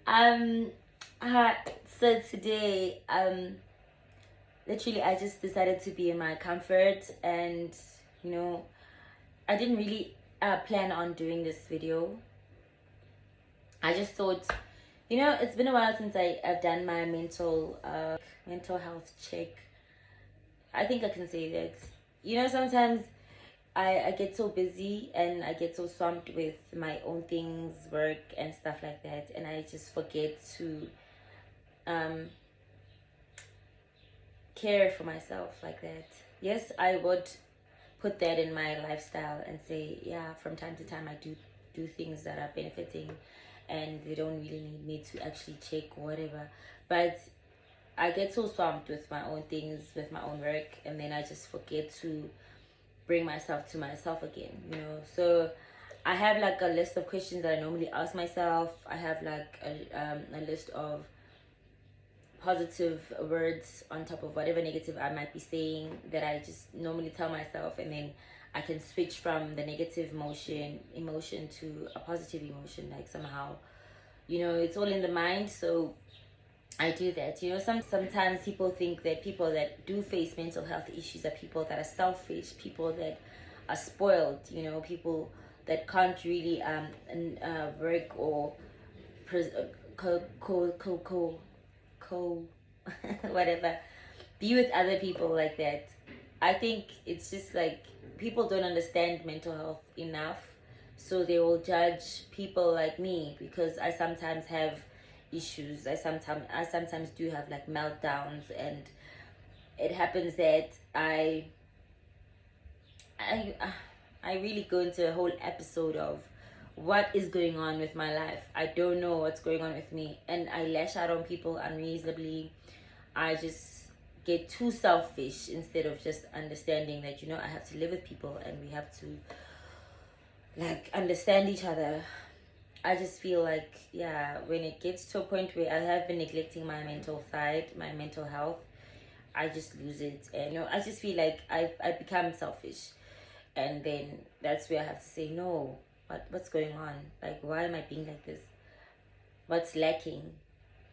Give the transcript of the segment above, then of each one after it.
um, uh, so today, literally, I just decided to be in my comfort, and you know, I didn't really plan on doing this video. I just thought, it's been a while since I've done my mental health check. I think I can say that. Sometimes I get so busy and I get so swamped with my own things, work and stuff like that, and I just forget to um, care for myself like that. Yes, I would put that in my lifestyle and say, yeah, from time to time I do things that are benefiting, and they don't really need me to actually check or whatever. But I get so swamped with my own things, with my own work, and then I just forget to bring myself to myself again. So I have like a list of questions that I normally ask myself. I have like a list of positive words on top of whatever negative I might be saying that I just normally tell myself, and then I can switch from the negative emotion to a positive emotion, like somehow. It's all in the mind, so I do that. Sometimes people think that people that do face mental health issues are people that are selfish, people that are spoiled, people that can't really work or pres- co whatever, be with other people like that. I think it's just like people don't understand mental health enough, so they will judge people like me because I sometimes have issues. I sometimes do have like meltdowns, and it happens that I I really go into a whole episode of what is going on with my life. I don't know what's going on with me, and I lash out on people unreasonably. I just get too selfish instead of just understanding that I have to live with people and we have to like understand each other. I just feel like, yeah, when it gets to a point where I have been neglecting my mental side, my mental health, I just lose it. And I just feel like I become selfish, and then that's where I have to say no. What's going on? Like, why am I being like this? What's lacking?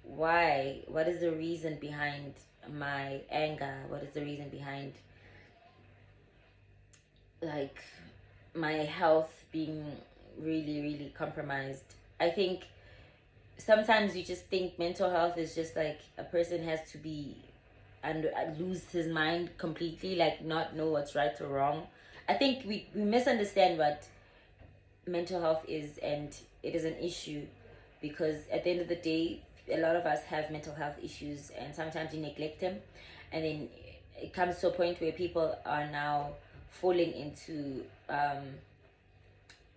Why? What is the reason behind my anger? What is the reason behind like my health being really, really compromised? I think sometimes you just think mental health is just like a person has to be and lose his mind completely, like not know what's right or wrong. I think we misunderstand what mental health is, and it is an issue because at the end of the day, a lot of us have mental health issues, and sometimes you neglect them, and then it comes to a point where people are now falling into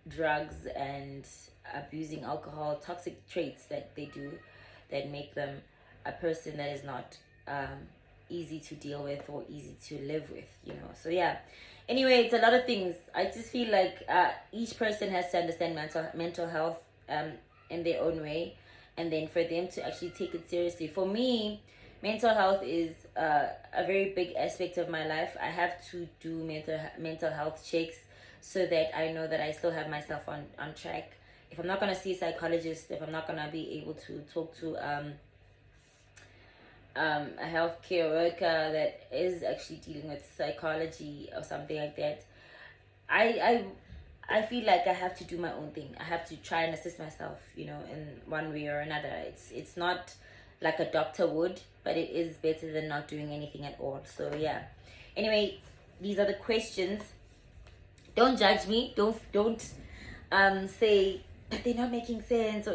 drugs and abusing alcohol, toxic traits that they do that make them a person that is not easy to deal with or easy to live with. So yeah, anyway, it's a lot of things. I just feel like each person has to understand mental health in their own way, and then for them to actually take it seriously. For me, mental health is a very big aspect of my life. I have to do mental health checks so that I know that I still have myself on track. If I'm not going to see a psychologist, if I'm not going to be able to talk to a healthcare worker that is actually dealing with psychology or something like that, I I feel like I have to do my own thing. I have to try and assist myself, in one way or another. It's not like a doctor would, but it is better than not doing anything at all. So yeah. Anyway, these are the questions. Don't judge me. Don't say but they're not making sense, or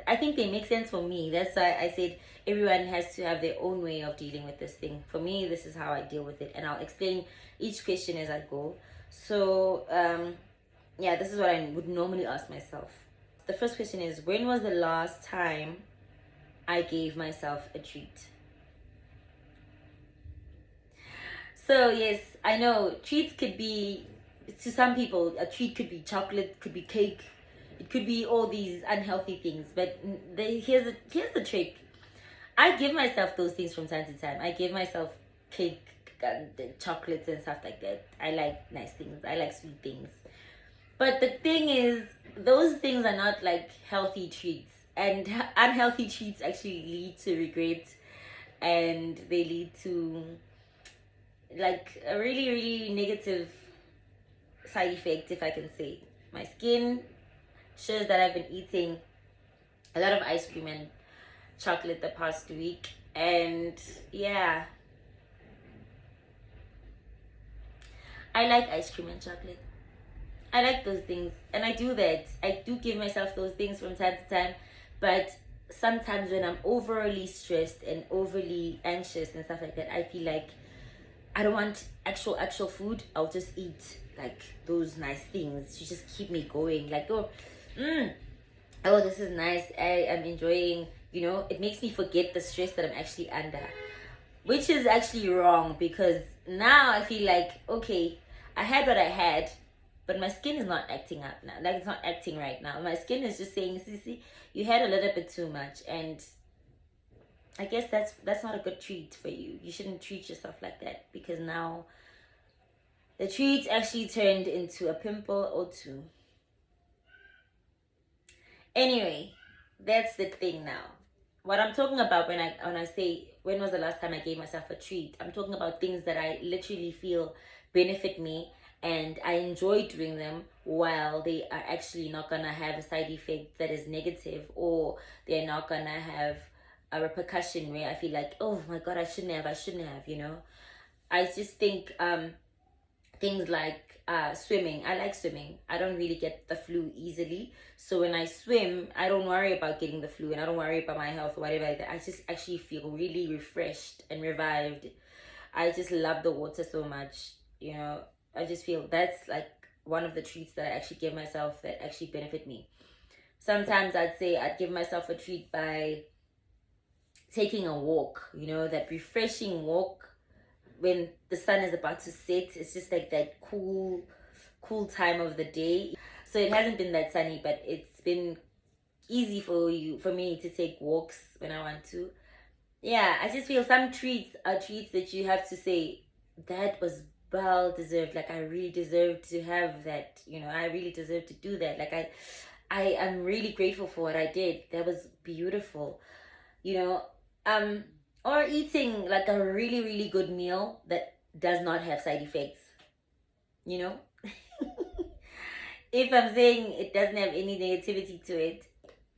I think they make sense for me. That's why I said everyone has to have their own way of dealing with this thing. For me, this is how I deal with it, and I'll explain each question as I go. So yeah, this is what I would normally ask myself. The first question is, when was the last time I gave myself a treat? So yes, I know treats could be, to some people, a treat could be chocolate, could be cake, it could be all these unhealthy things. But here's the trick. I give myself those things from time to time. I give myself cake and chocolates and stuff like that. I like nice things. I like sweet things. But the thing is, those things are not like healthy treats, and unhealthy treats actually lead to regret, and they lead to like a really, really negative side effect, if I can say. My skin shows that I've been eating a lot of ice cream and chocolate the past week, and yeah, I like ice cream and chocolate. I like those things, and I do that. I do give myself those things from time to time, but sometimes when I'm overly stressed and overly anxious and stuff like that, I feel like I don't want actual food. I'll just eat like those nice things to just keep me going. Like, oh, this is nice. I am enjoying. It makes me forget the stress that I'm actually under, which is actually wrong, because now I feel like, okay, I had what I had, but my skin is not acting up now. Like, it's not acting right now. My skin is just saying, see, you had a little bit too much, and I guess that's not a good treat for you. You shouldn't treat yourself like that, because now the treat actually turned into a pimple or two. Anyway, that's the thing now. What I'm talking about when I say when was the last time I gave myself a treat, I'm talking about things that I literally feel benefit me and I enjoy doing them, while they are actually not gonna have a side effect that is negative, or they're not gonna have a repercussion where I feel like, oh my god, I shouldn't have. I just think things like swimming. I like swimming. I don't really get the flu easily, so when I swim, I don't worry about getting the flu, and I don't worry about my health or whatever like that. I just actually feel really refreshed and revived. I just love the water so much. I just feel that's like one of the treats that I actually give myself that actually benefit me. Sometimes I'd say I'd give myself a treat by taking a walk, that refreshing walk when the sun is about to set. It's just like that cool time of the day. So it hasn't been that sunny, but it's been easy for me to take walks when I want to. Yeah, I just feel some treats are treats that you have to say, that was well deserved. Like, I really deserve to have that. I really deserve to do that. Like, I am really grateful for what I did. That was beautiful. Or eating like a really, really good meal that does not have side effects. You know, if I'm saying it doesn't have any negativity to it,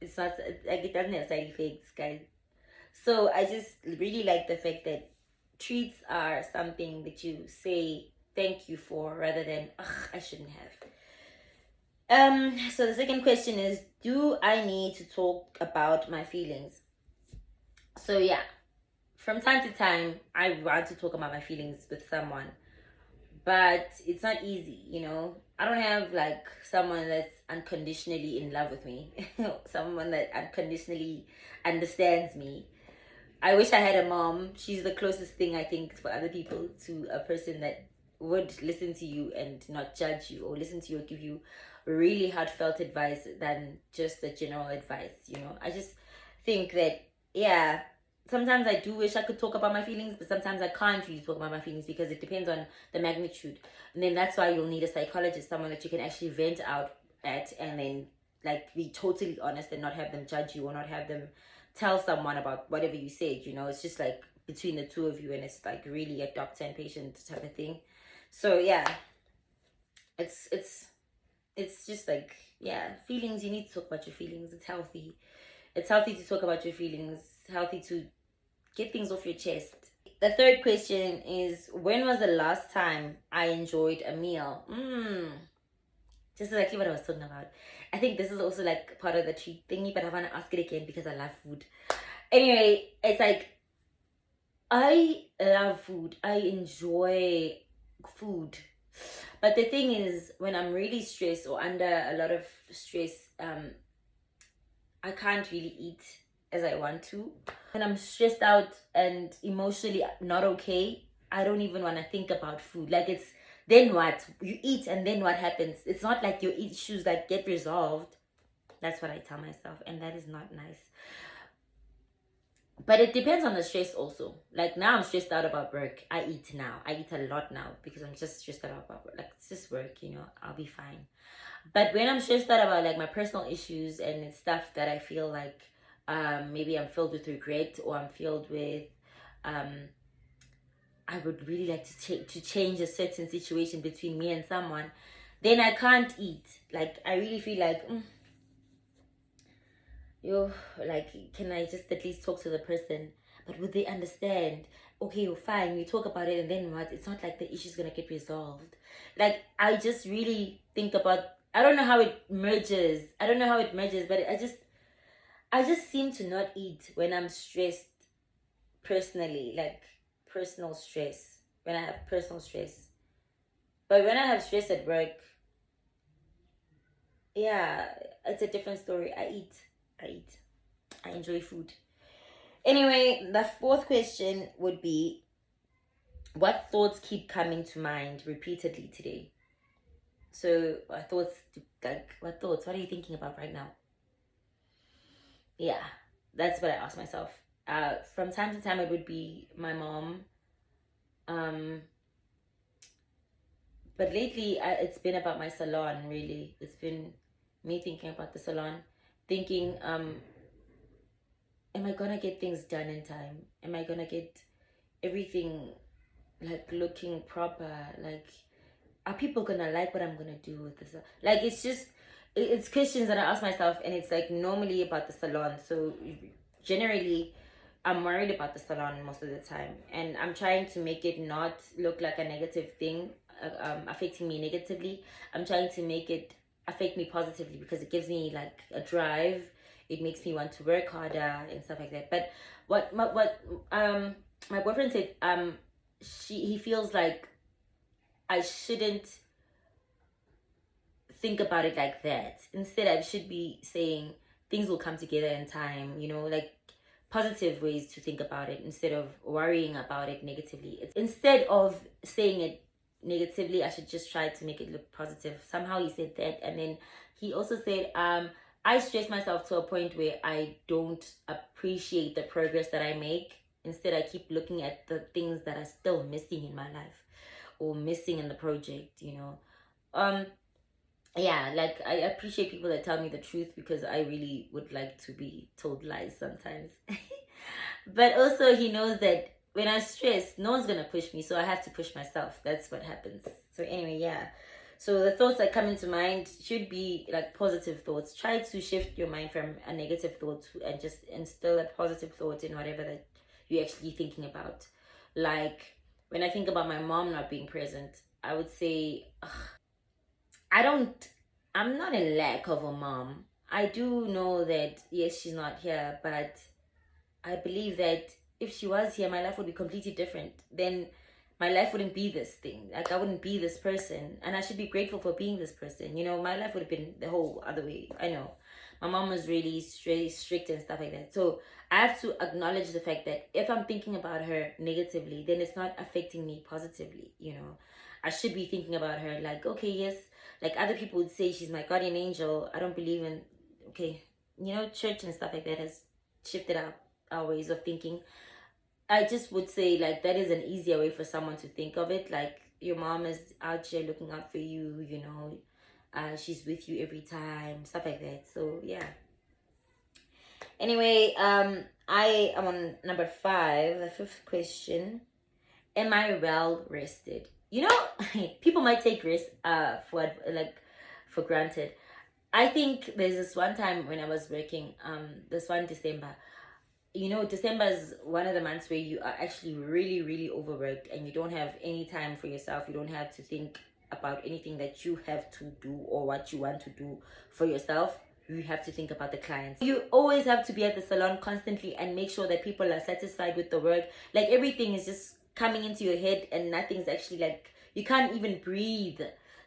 it's not like it doesn't have side effects, guys. So I just really like the fact that treats are something that you say thank you for, rather than, ugh, I shouldn't have. So the second question is, do I need to talk about my feelings? So yeah, from time to time, I want to talk about my feelings with someone, but it's not easy. I don't have like someone that's unconditionally in love with me, someone that unconditionally understands me. I wish I had a mom. She's the closest thing, I think, for other people to a person that would listen to you and not judge you, or listen to you or give you really heartfelt advice than just the general advice. I just think that, yeah, sometimes I do wish I could talk about my feelings, but sometimes I can't really talk about my feelings because it depends on the magnitude. And then that's why you'll need a psychologist, someone that you can actually vent out at, and then like be totally honest and not have them judge you, or not have them tell someone about whatever you said. It's just like between the two of you, and it's like really a doctor and patient type of thing. So yeah, it's just like, yeah, feelings, you need to talk about your feelings. It's healthy to talk about your feelings. It's healthy to get things off your chest. The third question is, when was the last time I enjoyed a meal? Just exactly what I was talking about. I think this is also like part of the treat thingy, but I want to ask it again because I love food. Anyway, it's like, I love food. I enjoy food. But the thing is, when I'm really stressed or under a lot of stress, I can't really eat as I want to. When I'm stressed out and emotionally not okay, I don't even want to think about food. Like, it's, then what? You eat and then what happens? It's not like your issues that get resolved. That's what I tell myself, and that is not nice. But it depends on the stress also. Like now I'm stressed out about work. I eat now. I eat a lot now because I'm just stressed out about work. Like it's just work, I'll be fine. But when I'm stressed out about like my personal issues and it's stuff that I feel like maybe I'm filled with regret or I'm filled with um I would really like to change a certain situation between me and someone, then I can't eat. Like I really feel like yo, like, can I just at least talk to the person? But would they understand? Okay, you're fine, we talk about it, and then what? It's not like the issue's gonna get resolved. Like, I just really think about, I don't know how it merges. I don't know how it merges, but I just seem to not eat when I'm stressed personally, like personal stress, when I have personal stress. But when I have stress at work, yeah, it's a different story. I eat. I eat. I enjoy food. Anyway, the fourth question would be, what thoughts keep coming to mind repeatedly today? So, what thoughts? What are you thinking about right now? Yeah, that's what I ask myself. From time to time, it would be my mom. Um, but lately, it's been about my salon. Really, it's been me thinking about the salon, thinking, am I gonna get things done in time? Am I gonna get everything like looking proper? Like, are people gonna like what I'm gonna do with this? Like, it's just, it's questions that I ask myself, and it's like normally about the salon. So generally, I'm worried about the salon most of the time, and I'm trying to make it not look like a negative thing, affecting me negatively. I'm trying to make it affect me positively because it gives me like a drive. It makes me want to work harder and stuff like that. But my boyfriend said he feels like I shouldn't think about it like that. Instead, I should be saying things will come together in time, like positive ways to think about it instead of worrying about it negatively. Instead of saying it negatively, I should just try to make it look positive. Somehow he said that. And then he also said, I stress myself to a point where I don't appreciate the progress that I make. Instead, I keep looking at the things that are still missing in my life or missing in the project, yeah, like I appreciate people that tell me the truth because I really would like to be told lies sometimes. But also he knows that when I stress, no one's gonna push me, so I have to push myself. That's what happens. So anyway, yeah. So the thoughts that come into mind should be like positive thoughts. Try to shift your mind from a negative thought and just instill a positive thought in whatever that you're actually thinking about. Like when I think about my mom not being present, I would say, I'm not in lack of a mom. I do know that, yes, she's not here, but I believe that if she was here, my life would be completely different. Then my life wouldn't be this thing. Like, I wouldn't be this person. And I should be grateful for being this person. My life would have been the whole other way. I know. My mom was really strict and stuff like that. So I have to acknowledge the fact that if I'm thinking about her negatively, then it's not affecting me positively. I should be thinking about her like, okay, yes, like other people would say she's my guardian angel. I don't believe in, okay, church and stuff like that has shifted our ways of thinking. I just would say like that is an easier way for someone to think of it. Like your mom is out here looking out for you, she's with you every time, stuff like that. So yeah. Anyway, I am on number 5, the fifth question. Am I well rested? People might take rest for granted. I think there's this one time when I was working, this one December. December is one of the months where you are actually really, really overworked and you don't have any time for yourself. You don't have to think about anything that you have to do or what you want to do for yourself. You have to think about the clients. You always have to be at the salon constantly and make sure that people are satisfied with the work. Like everything is just coming into your head and nothing's actually like, you can't even breathe.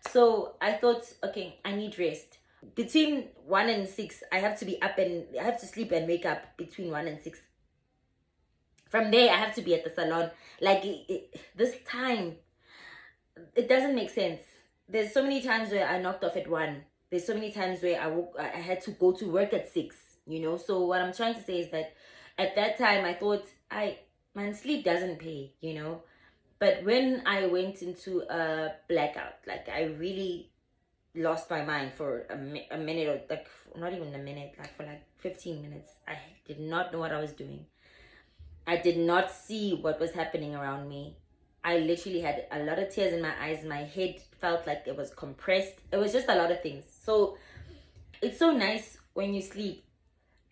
So I thought, okay, I need rest. Between 1 and 6, I have to be up and I have to sleep and wake up between 1 and 6. From there, I have to be at the salon. Like this time, it doesn't make sense. There's so many times where I knocked off at 1. There's so many times where I had to go to work at 6. So what I'm trying to say is that At that time, I thought, man, sleep doesn't pay, But when I went into a blackout, like I really lost my mind for a minute, or like not even a minute, like for like 15 minutes. I did not know what I was doing. I did not see what was happening around me. I literally had a lot of tears in my eyes. My head felt like it was compressed. It was just a lot of things. So it's so nice when you sleep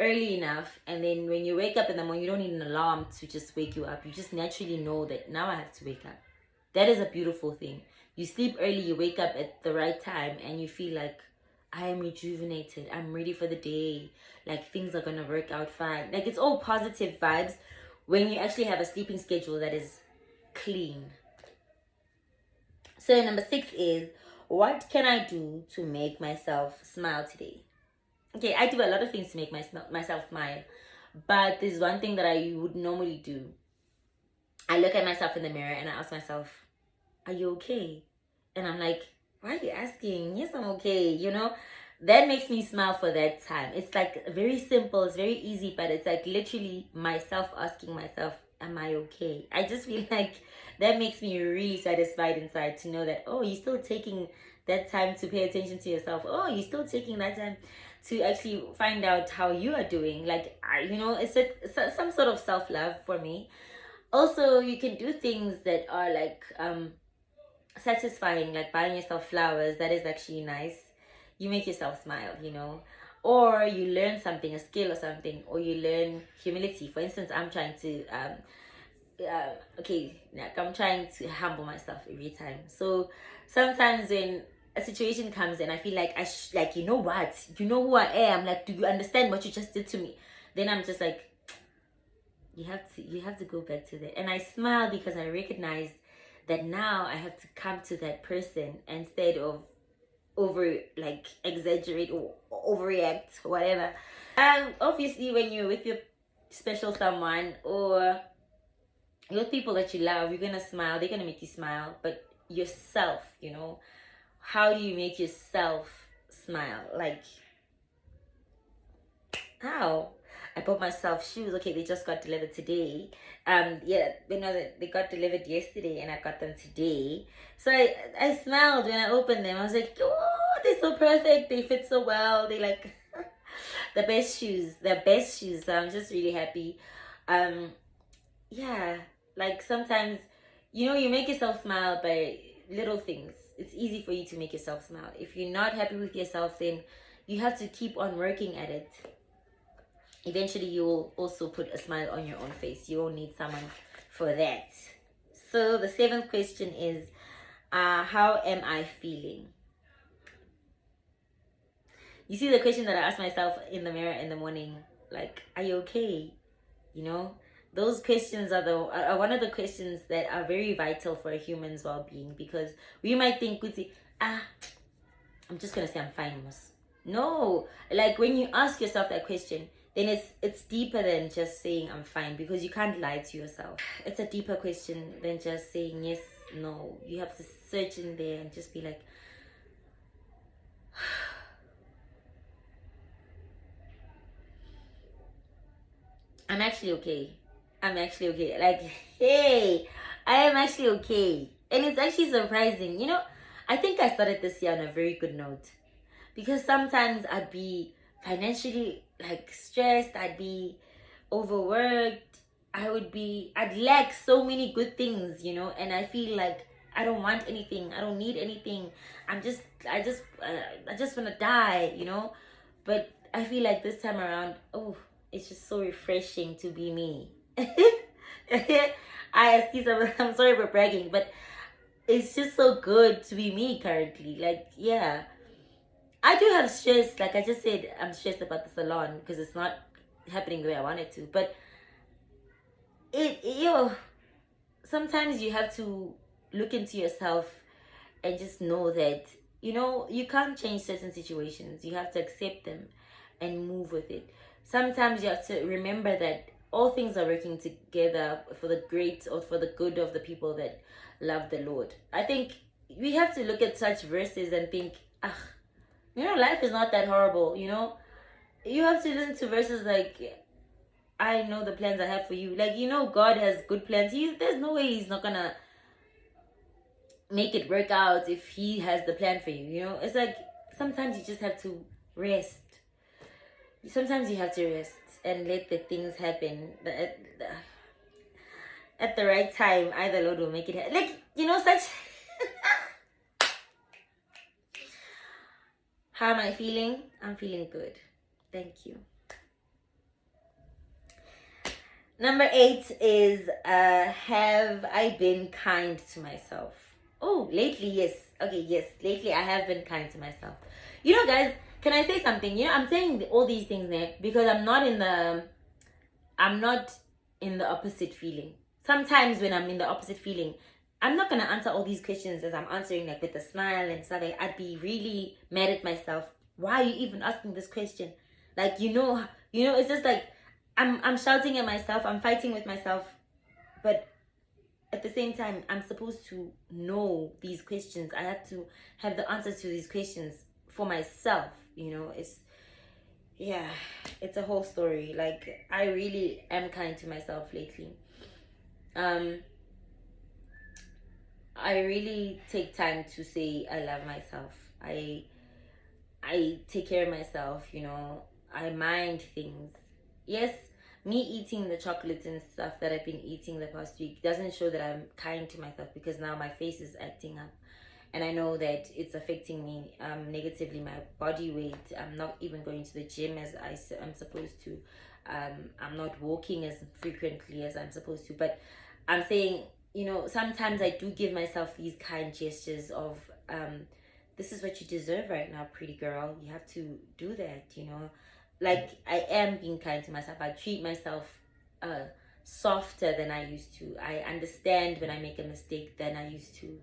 early enough, and then when you wake up in the morning, you don't need an alarm to just wake you up. You just naturally know that now I have to wake up. That is a beautiful thing. You sleep early, you wake up at the right time, and you feel like, I am rejuvenated, I'm ready for the day, like things are gonna work out fine. Like, it's all positive vibes when you actually have a sleeping schedule that is clean. So number 6 is, what can I do to make myself smile today? Okay, I do a lot of things to make myself smile, but there's one thing that I would normally do. I look at myself in the mirror and I ask myself, are you okay? And I'm like, why are you asking? Yes, I'm okay, That makes me smile for that time. It's like very simple, it's very easy, but it's like literally myself asking myself, am I okay? I just feel like that makes me really satisfied inside to know that, oh, you're still taking that time to pay attention to yourself. Oh, you're still taking that time to actually find out how you are doing. Like, it's some sort of self-love for me. Also, you can do things that are like satisfying, like buying yourself flowers. That is actually nice. You make yourself smile, or you learn something, a skill or something, or you learn humility. For instance, I'm trying to I'm trying to humble myself every time. So sometimes when a situation comes and I feel like you know what, you know who I am, like, do you understand what you just did to me? Then I'm just like, you have to go back to that, and I smile because I recognize that now I have to come to that person instead of exaggerate or overreact, whatever. Obviously, when you're with your special someone or with people that you love, you're gonna smile. They're gonna make you smile. But yourself, how do you make yourself smile? Like, how? I bought myself shoes. Okay, they just got delivered today. They got delivered yesterday and I got them today. So I smiled when I opened them. I was like, oh, they're so perfect. They fit so well. They like the best shoes. So I'm just really happy. Yeah, like sometimes, you make yourself smile by little things. It's easy for you to make yourself smile. If you're not happy with yourself, then you have to keep on working at it. Eventually you will also put a smile on your own face. You won't need someone for that. So the 7th question is, how am I feeling? You see the question that I ask myself in the mirror in the morning, like, are you okay? Those questions are one of the questions that are very vital for a human's well-being, because we might think, I'm just gonna say I'm fine, Mos. No, like when you ask yourself that question, then it's deeper than just saying I'm fine, because you can't lie to yourself. It's a deeper question than just saying yes, no. You have to search in there and just be like, I'm actually okay. Like, hey, I am actually okay. And it's actually surprising. I think I started this year on a very good note, because sometimes I'd be financially like stressed, I'd be overworked, I'd lack so many good things, and I feel like I don't want anything, I don't need anything. I just want to die, But I feel like this time around, oh, it's just so refreshing to be me. I'm sorry for bragging, but it's just so good to be me currently. Like, yeah, I do have stress. Like I just said, I'm stressed about the salon because it's not happening the way I want it to. But sometimes you have to look into yourself and just know that, you can't change certain situations. You have to accept them and move with it. Sometimes you have to remember that all things are working together for the great or for the good of the people that love the Lord. I think we have to look at such verses and think, life is not that horrible, You have to listen to verses like, I know the plans I have for you. Like, God has good plans. There's no way he's not gonna make it work out if he has the plan for you. It's like sometimes you just have to rest. Sometimes you have to rest and let the things happen at the right time. Either Lord will make it happen. Like, such. How am I feeling? I'm feeling good. Thank you. Number 8 is have I been kind to myself? Oh, lately, yes. Okay, yes. Lately, I have been kind to myself. Guys, can I say something? I'm saying all these things there because I'm not in the opposite feeling. Sometimes when I'm in the opposite feeling, I'm not gonna answer all these questions as I'm answering like with a smile and stuff. I'd be really mad at myself. Why are you even asking this question? Like, it's just like I'm shouting at myself, I'm fighting with myself, but at the same time, I'm supposed to know these questions. I have to have the answers to these questions for myself. It's a whole story. Like, I really am kind to myself lately. I really take time to say I love myself. I take care of myself. I mind things. Yes, me eating the chocolates and stuff that I've been eating the past week doesn't show that I'm kind to myself, because now my face is acting up and I know that it's affecting me negatively. My body weight, I'm not even going to the gym as I'm supposed to. I'm not walking as frequently as I'm supposed to, but I'm saying, sometimes I do give myself these kind gestures of this is what you deserve right now, pretty girl. You have to do that. Like, I am being kind to myself. I treat myself softer than I used to. I understand when I make a mistake than I used to.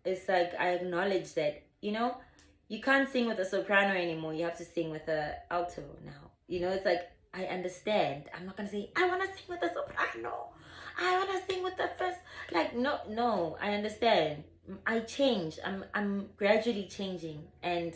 It's like I acknowledge that, you can't sing with a soprano anymore. You have to sing with a alto now. It's like, I understand. I'm not gonna say I want to sing with the soprano. I want to sing with the first. Like, no. I understand. I change. I'm gradually changing, and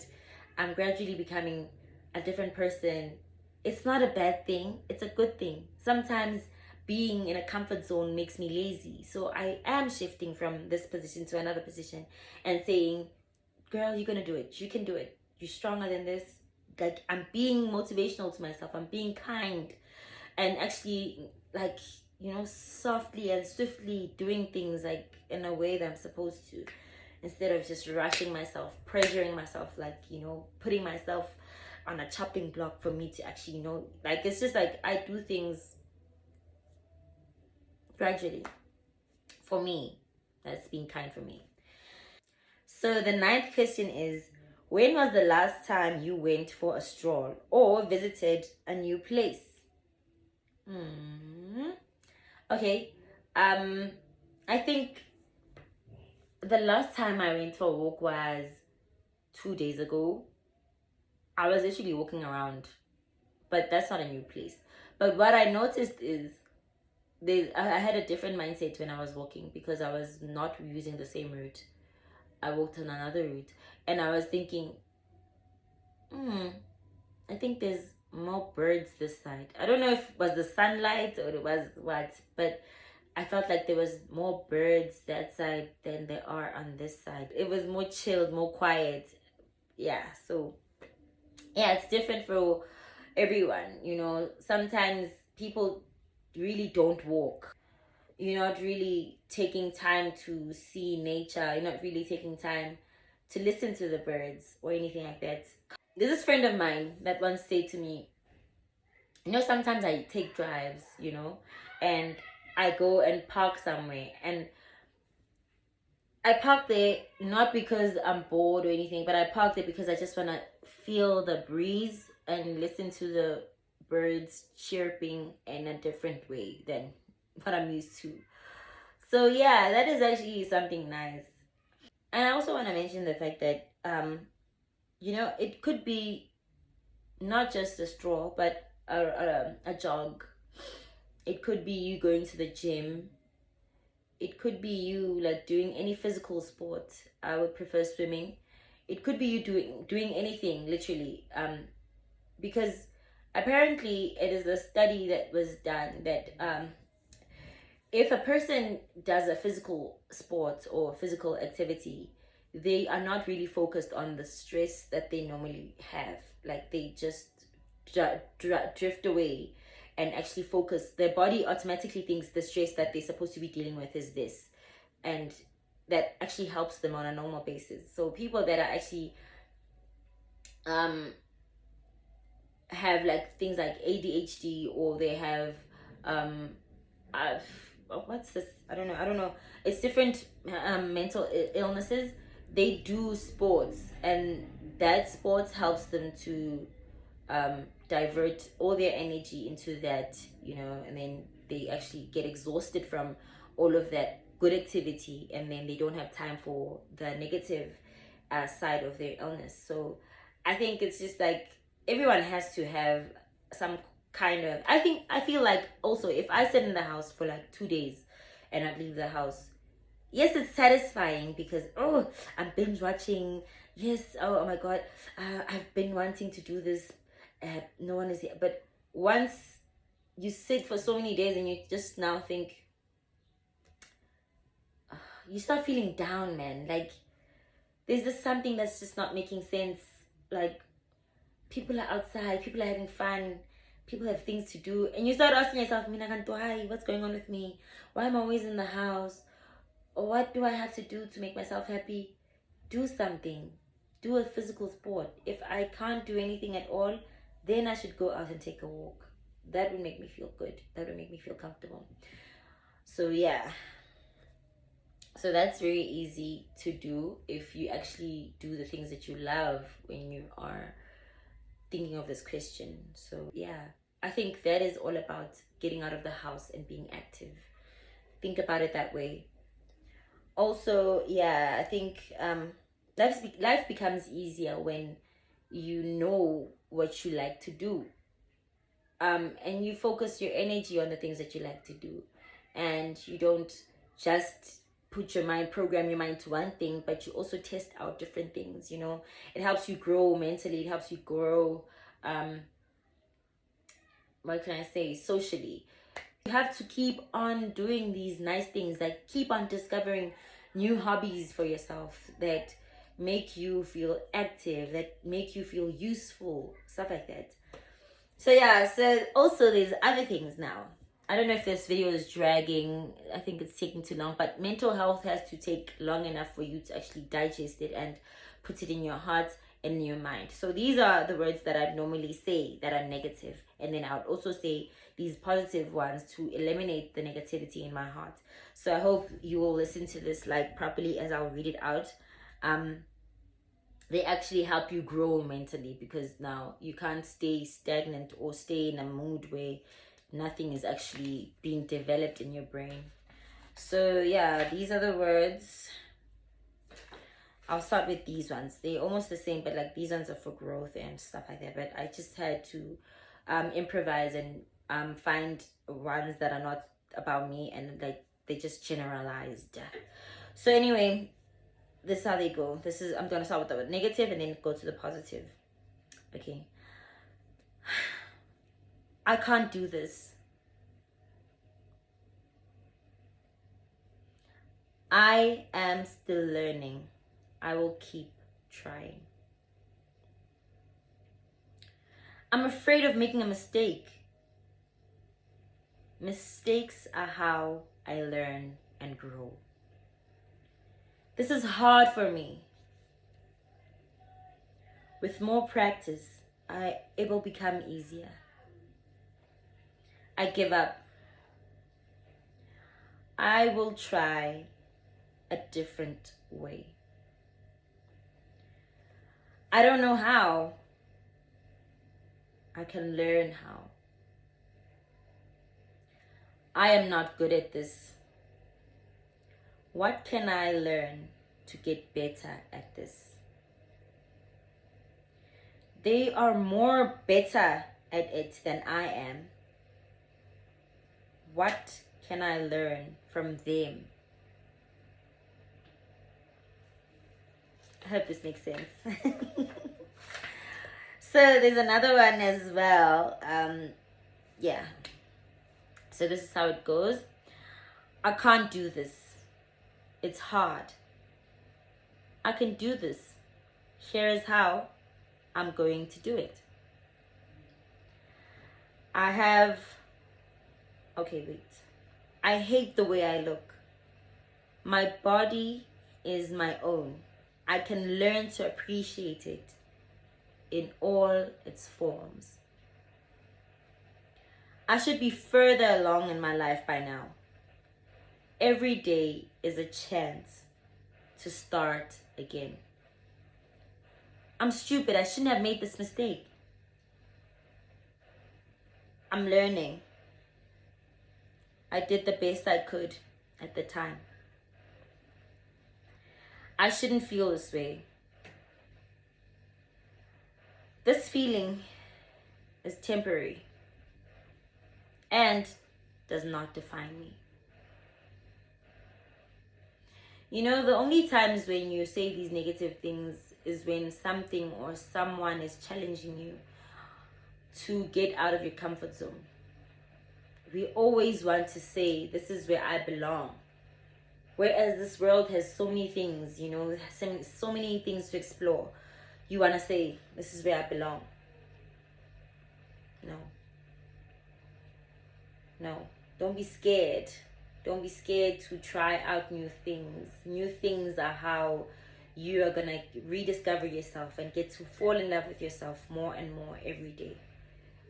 I'm gradually becoming a different person. It's not a bad thing. It's a good thing. Sometimes being in a comfort zone makes me lazy. So I am shifting from this position to another position and saying, girl, you're going to do it. You can do it. You're stronger than this. Like, I'm being motivational to myself. I'm being kind and actually, like, softly and swiftly doing things like in a way that I'm supposed to, instead of just rushing myself, pressuring myself, like, putting myself on a chopping block for me to actually, like, it's just like I do things gradually. For me, that's being kind for me. So the 9th question is, when was the last time you went for a stroll or visited a new place? Okay. I think the last time I went for a walk was 2 days ago. I was actually walking around, but that's not a new place. But what I noticed is I had a different mindset when I was walking, because I was not using the same route. I walked on another route, and I was thinking, I think there's more birds this side. I don't know if it was the sunlight or it was what, but I felt like there was more birds that side than there are on this side. It was more chilled, more quiet. So it's different for everyone. Sometimes people really don't walk. You're not really taking time to see nature. You're not really taking time to listen to the birds or anything like that. There's this friend of mine that once said to me, sometimes I take drives, and I go and park somewhere, and I park there not because I'm bored or anything, but I park there because I just want to feel the breeze and listen to the birds chirping in a different way than what I'm used to. So that is actually something nice. And I also want to mention the fact that it could be not just a stroll, but a jog. It could be you going to the gym. It could be you like doing any physical sport. I would prefer swimming. It could be you doing anything, literally. because apparently it is a study that was done that if a person does a physical sport or physical activity, they are not really focused on the stress that they normally have. Like they just drift away and actually focus. Their body automatically thinks the stress that they're supposed to be dealing with is this, and that actually helps them on a normal basis. So people that are actually um have like things like ADHD, or they have um uh, what's this, I don't know, it's different mental illnesses. They do sports, and that sports helps them to divert all their energy into that, and then they actually get exhausted from all of that good activity, and then they don't have time for the negative side of their illness. So I think it's just like everyone has to have some kind of, I feel like also if I sit in the house for like 2 days and not leave the house, yes, it's satisfying because, oh, I'm binge watching. Yes, oh my god, I've been wanting to do this. No one is here. But once you sit for so many days and you just now think, you start feeling down, man. Like there's just something that's just not making sense. Like people are outside, people are having fun, people have things to do, and you start asking yourself, "Mina kanto, hi, what's going on with me? Why am I always in the house? Or what do I have to do to make myself happy?" Do something. Do a physical sport. If I can't do anything at all, then I should go out and take a walk. That would make me feel good. That would make me feel comfortable. So yeah. So that's very easy to do if you actually do the things that you love when you are thinking of this question. So yeah, I think that is all about getting out of the house and being active. Think about it that way. Also, yeah, I think life becomes easier when you know what you like to do, and you focus your energy on the things that you like to do, and you don't just program your mind to one thing, but you also test out different things. It helps you grow mentally, it helps you grow, what can I say, socially. You have to keep on doing these nice things, like keep on discovering new hobbies for yourself that make you feel active, that make you feel useful, stuff like that. So yeah, so also there's other things now. I don't know if this video is dragging. I think it's taking too long, but mental health has to take long enough for you to actually digest it and put it in your heart and in your mind. So these are the words that I'd normally say that are negative, and then I would also say these positive ones to eliminate the negativity in my heart. So I hope you will listen to this like properly as I'll read it out. They actually help you grow mentally, because now you can't stay stagnant or stay in a mood where nothing is actually being developed in your brain. So yeah, these are the words. I'll start with these ones. They're almost the same, but like these ones are for growth and stuff like that. But I just had to improvise and find ones that are not about me, and like they just generalized. So anyway, this is how they go. I'm gonna start with the negative and then go to the positive. Okay. I can't do this. I am still learning. I will keep trying. I'm afraid of making a mistake. Mistakes are how I learn and grow. This is hard for me. With more practice, it will become easier. I give up. I will try a different way. I don't know how. I can learn how. I am not good at this. What can I learn to get better at this? They are more better at it than I am. What can I learn from them? I hope this makes sense. So there's another one as well. Yeah. So this is how it goes. I can't do this. It's hard. I can do this. Here is how I'm going to do it. Okay, wait. I hate the way I look. My body is my own. I can learn to appreciate it in all its forms. I should be further along in my life by now. Every day is a chance to start again. I'm stupid. I shouldn't have made this mistake. I'm learning. I did the best I could at the time. I shouldn't feel this way. This feeling is temporary and does not define me. You know, the only times when you say these negative things is when something or someone is challenging you to get out of your comfort zone. We always want to say, this is where I belong. Whereas this world has so many things, you know, so many things to explore. You want to say, this is where I belong. No. Don't be scared. Don't be scared to try out new things. New things are how you are going to rediscover yourself and get to fall in love with yourself more and more every day.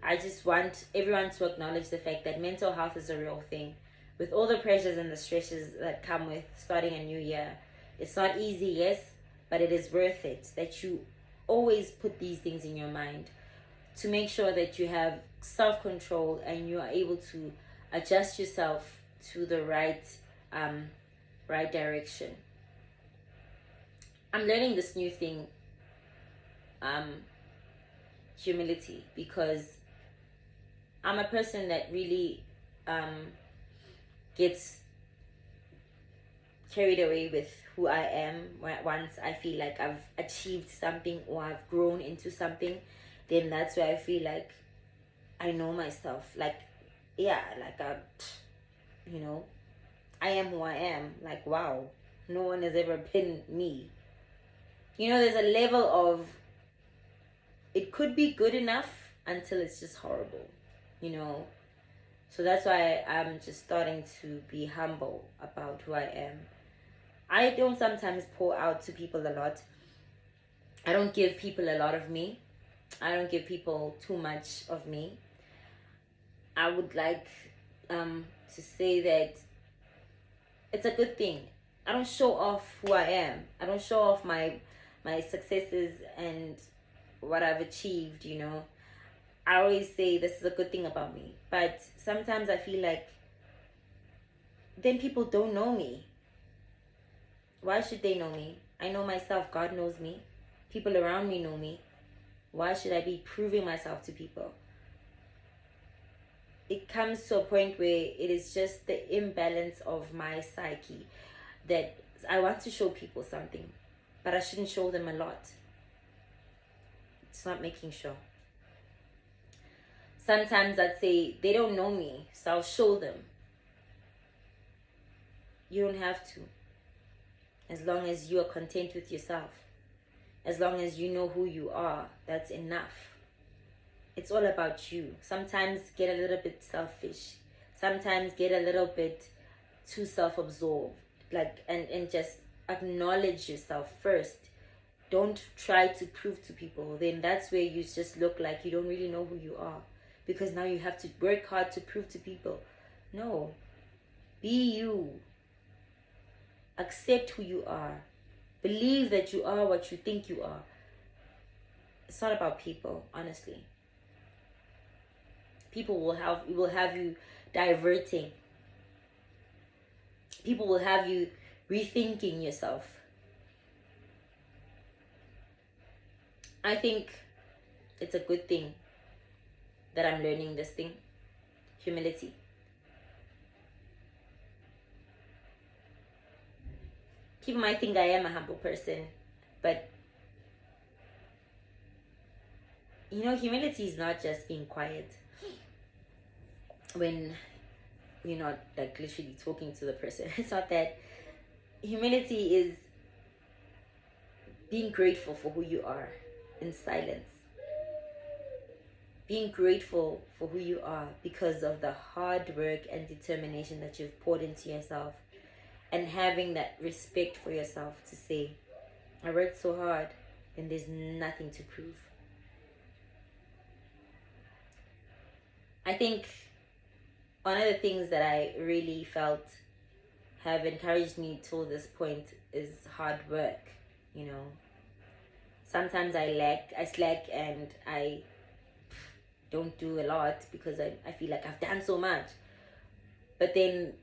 I just want everyone to acknowledge the fact that mental health is a real thing. With all the pressures and the stresses that come with starting a new year, it's not easy, yes, but it is worth it that you always put these things in your mind to make sure that you have self-control and you are able to adjust yourself to the right direction. I'm learning this new thing, humility, because I'm a person that really gets carried away with who I am. Once I feel like I've achieved something or I've grown into something, then that's where I feel like I know myself. Like, yeah, like I am who I am. Like, wow, no one has ever been me. You know, there's a level of it could be good enough until it's just horrible, you know. So that's why I'm just starting to be humble about who I am. I don't sometimes pour out to people a lot. I don't give people a lot of me. I don't give people too much of me. I would like to say that it's a good thing. I don't show off who I am. I don't show off my successes and what I've achieved, you know. I always say this is a good thing about me. But sometimes I feel like then people don't know me. Why should they know me? I know myself. God knows me. People around me know me. Why should I be proving myself to people? It comes to a point where it is just the imbalance of my psyche that I want to show people something, but I shouldn't show them a lot. It's not making sure. Sometimes I'd say they don't know me, so I'll show them. You don't have to. As long as you are content with yourself, as long as you know who you are, that's enough. It's all about you. Sometimes get a little bit selfish. Sometimes get a little bit too self-absorbed. Like and just acknowledge yourself first. Don't try to prove to people. Then that's where you just look like you don't really know who you are. Because now you have to work hard to prove to people. No. Be you. Accept who you are. Believe that you are what you think you are. It's not about people, honestly. People will have you diverting. People will have you rethinking yourself. I think it's a good thing that I'm learning this thing. Humility. People might think I am a humble person, but you know, humility is not just being quiet when you're not like literally talking to the person. It's not that. Humility is being grateful for who you are in silence. Being grateful for who you are because of the hard work and determination that you've poured into yourself, and having that respect for yourself to say, I worked so hard and there's nothing to prove. I think one of the things that I really felt have encouraged me till this point is hard work. You know, sometimes I slack and I don't do a lot because I feel like I've done so much, but then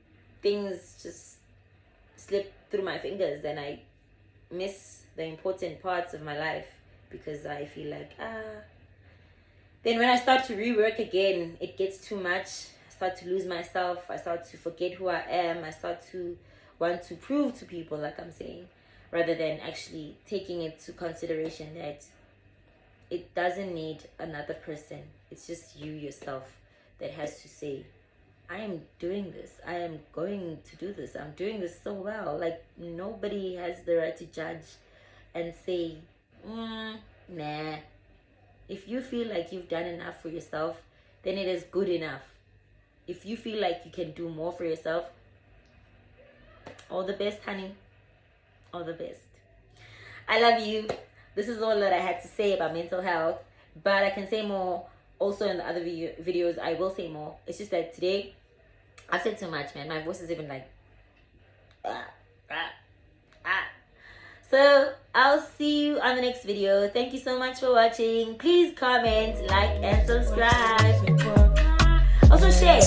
things just slip through my fingers and I miss the important parts of my life because I feel like then when I start to rework again, it gets too much. I start to lose myself. I start to forget who I am. I start to want to prove to people, like I'm saying, rather than actually taking it to consideration that it doesn't need another person. It's just you yourself that has to say, I am doing this. I am going to do this. I'm doing this so well. Like, nobody has the right to judge and say, nah. If you feel like you've done enough for yourself, then it is good enough. If you feel like you can do more for yourself, all the best, honey. All the best. I love you. This is all that I had to say about mental health, but I can say more also in the other videos. I will say more. It's just that today I've said too much, man. My voice is even like So I'll see you on the next video. Thank you so much for watching. Please comment, like, and subscribe. Also share.